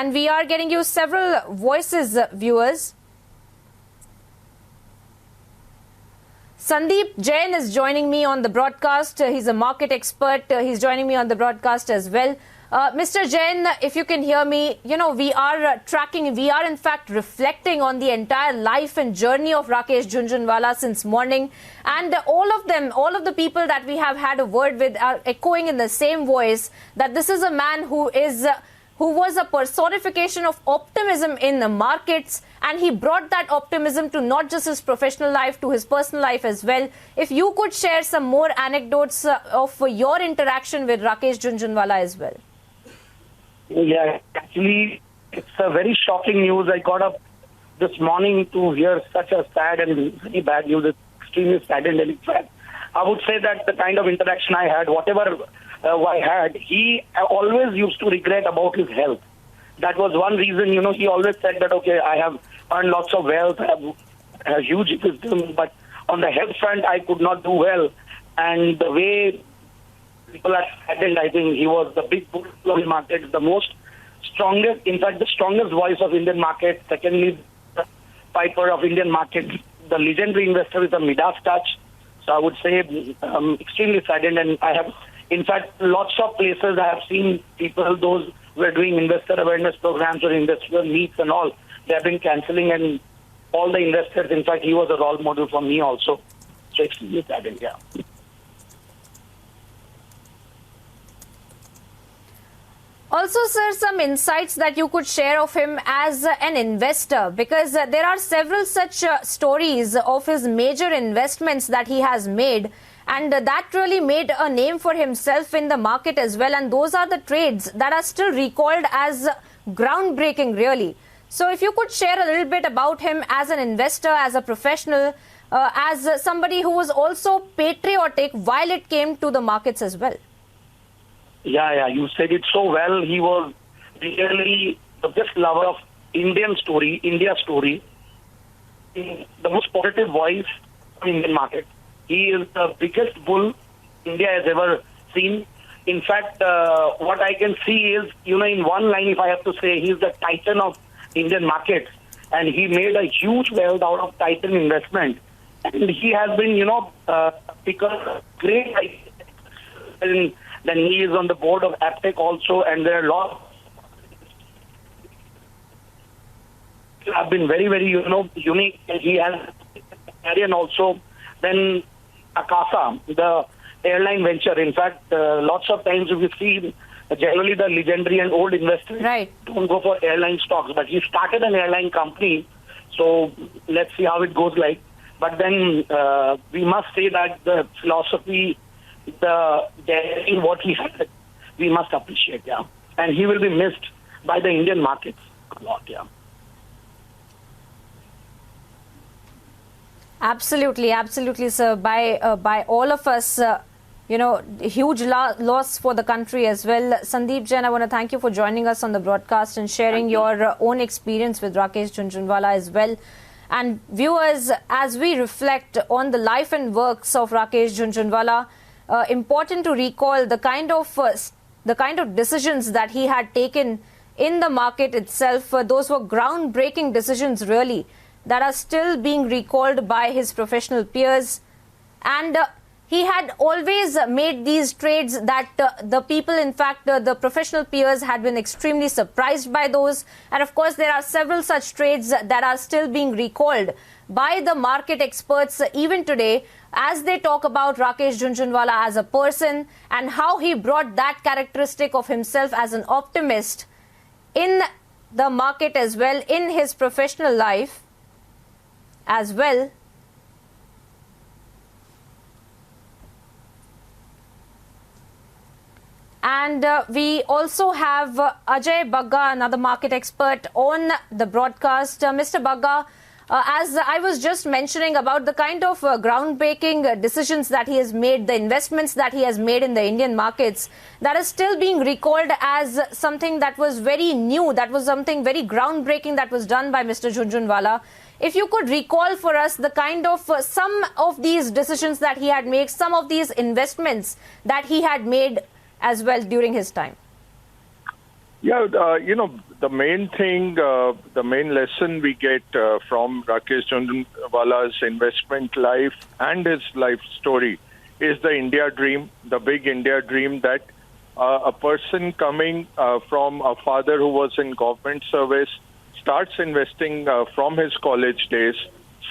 and we are getting you several voices, viewers. Sandeep Jain is joining me on the broadcast. He's a market expert. He's joining me on the broadcast as well. Mr. Jain, if you can hear me, we are tracking, we are in fact reflecting on the entire life and journey of Rakesh Jhunjhunwala since morning. And all of the people that we have had a word with are echoing in the same voice that this is a man who was a personification of optimism in the markets, and he brought that optimism to not just his professional life, to his personal life as well. If you could share some more anecdotes of your interaction with Rakesh Jhunjhunwala as well. Yeah, actually, it's a very shocking news. I got up this morning to hear such a sad and very bad news. It's extremely saddened. And in fact, I would say that the kind of interaction I had, whatever I had, he always used to regret about his health. That was one reason, he always said that, okay, I have earned lots of wealth, I have huge wisdom, but on the health front, I could not do well. And the way people are saddened, I think he was the big bull of the market, the strongest, in fact, the strongest voice of Indian market. Secondly, the piper of Indian market, the legendary investor with a Midas touch. So I would say extremely saddened. And I have, in fact, lots of places I have seen people, those who are doing investor awareness programs or investor meets and all, they have been cancelling, and all the investors, in fact, he was a role model for me also. So extremely saddened, yeah. Also, sir, some insights that you could share of him as an investor, because there are several such stories of his major investments that he has made, and that really made a name for himself in the market as well. And those are the trades that are still recalled as groundbreaking, really. So if you could share a little bit about him as an investor, as a professional, as somebody who was also patriotic while it came to the markets as well. Yeah, you said it so well. He was really the best lover of India story, the most positive voice of Indian market. He is the biggest bull India has ever seen. In fact, what I can see is, in one line, if I have to say, he's the titan of Indian markets, and he made a huge wealth out of titan investment. And he has been, because great. Then he is on the board of Aptec also, and there are lots have been very, very, unique. He has and also then Akasa, the airline venture. In fact, lots of times if you see, generally the legendary and old investors don't go for airline stocks, but he started an airline company. So let's see how it goes like. But then we must say that the philosophy, the daring what he had, we must appreciate, yeah. And he will be missed by the Indian markets a lot, yeah. Absolutely, sir. By all of us, huge loss for the country as well. Sandeep Jain, I want to thank you for joining us on the broadcast and sharing your own experience with Rakesh Jhunjhunwala as well. And viewers, as we reflect on the life and works of Rakesh Jhunjhunwala, important to recall the kind of decisions that he had taken in the market itself. Those were groundbreaking decisions, really, that are still being recalled by his professional peers. And he had always made these trades that the people, in fact, the professional peers had been extremely surprised by those. And of course, there are several such trades that are still being recalled by the market experts even today, as they talk about Rakesh Jhunjhunwala as a person and how he brought that characteristic of himself as an optimist in the market as well, in his professional life as well. And we also have Ajay Bagga, another market expert, on the broadcast. Mr. Bagga, as I was just mentioning about the kind of groundbreaking decisions that he has made, the investments that he has made in the Indian markets, that is still being recalled as something that was very new, that was something very groundbreaking that was done by Mr. Jhunjhunwala. If you could recall for us the kind of some of these decisions that he had made, some of these investments that he had made as well during his time. Yeah, the main thing, the main lesson we get from Rakesh Jhunjhunwala's investment life and his life story is the India dream, the big India dream that a person coming from a father who was in government service starts investing from his college days,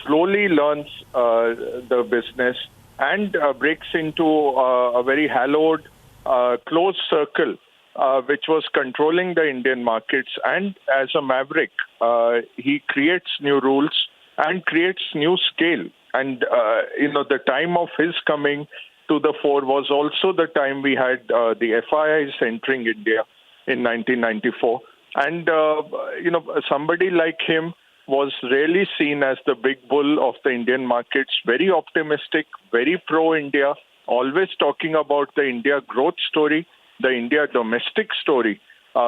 slowly learns the business, and breaks into a very hallowed, closed circle, which was controlling the Indian markets. And as a maverick, he creates new rules and creates new scale. And, the time of his coming to the fore was also the time we had the FIIs entering India in 1994. And, somebody like him was really seen as the big bull of the Indian markets, very optimistic, very pro-India, always talking about the India growth story, the India domestic story,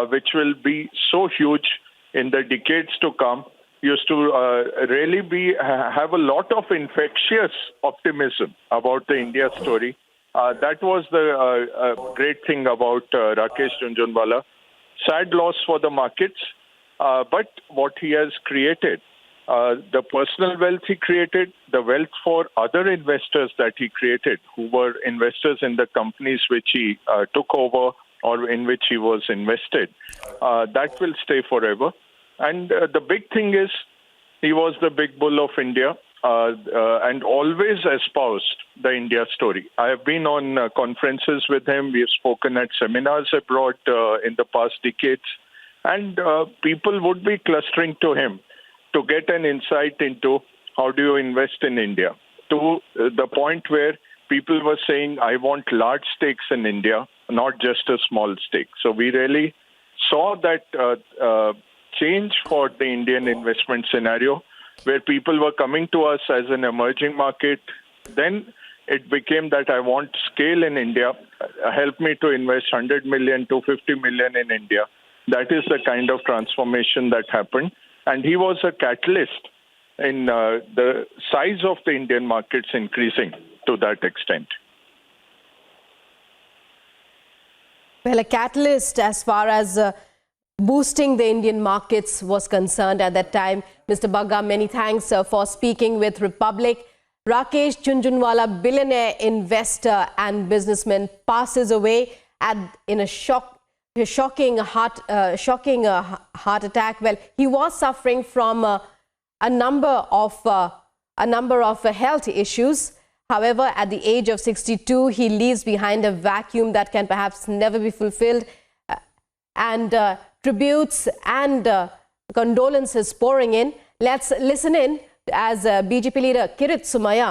which will be so huge in the decades to come, used to really have a lot of infectious optimism about the India story. That was the great thing about Rakesh Jhunjhunwala. Sad loss for the markets, but what he has created, the personal wealth he created, the wealth for other investors that he created, who were investors in the companies which he took over or in which he was invested, that will stay forever. And the big thing is, he was the big bull of India and always espoused the India story. I have been on conferences with him. We have spoken at seminars abroad in the past decades. And people would be clustering to him to get an insight into how do you invest in India, to the point where people were saying, I want large stakes in India, not just a small stake. So we really saw that change for the Indian investment scenario, where people were coming to us as an emerging market. Then it became that I want scale in India. Help me to invest 100 million to 50 million in India. That is the kind of transformation that happened. And he was a catalyst in the size of the Indian markets increasing to that extent. Well, a catalyst as far as boosting the Indian markets was concerned at that time. Mr. Bagga, many thanks for speaking with Republic. Rakesh Jhunjhunwala, billionaire investor and businessman, passes away in a shocking heart attack. Well, he was suffering from a number of health issues. However, at the age of 62, he leaves behind a vacuum that can perhaps never be fulfilled. And tributes and condolences pouring in. Let's listen in as BJP leader Kirit Somaiya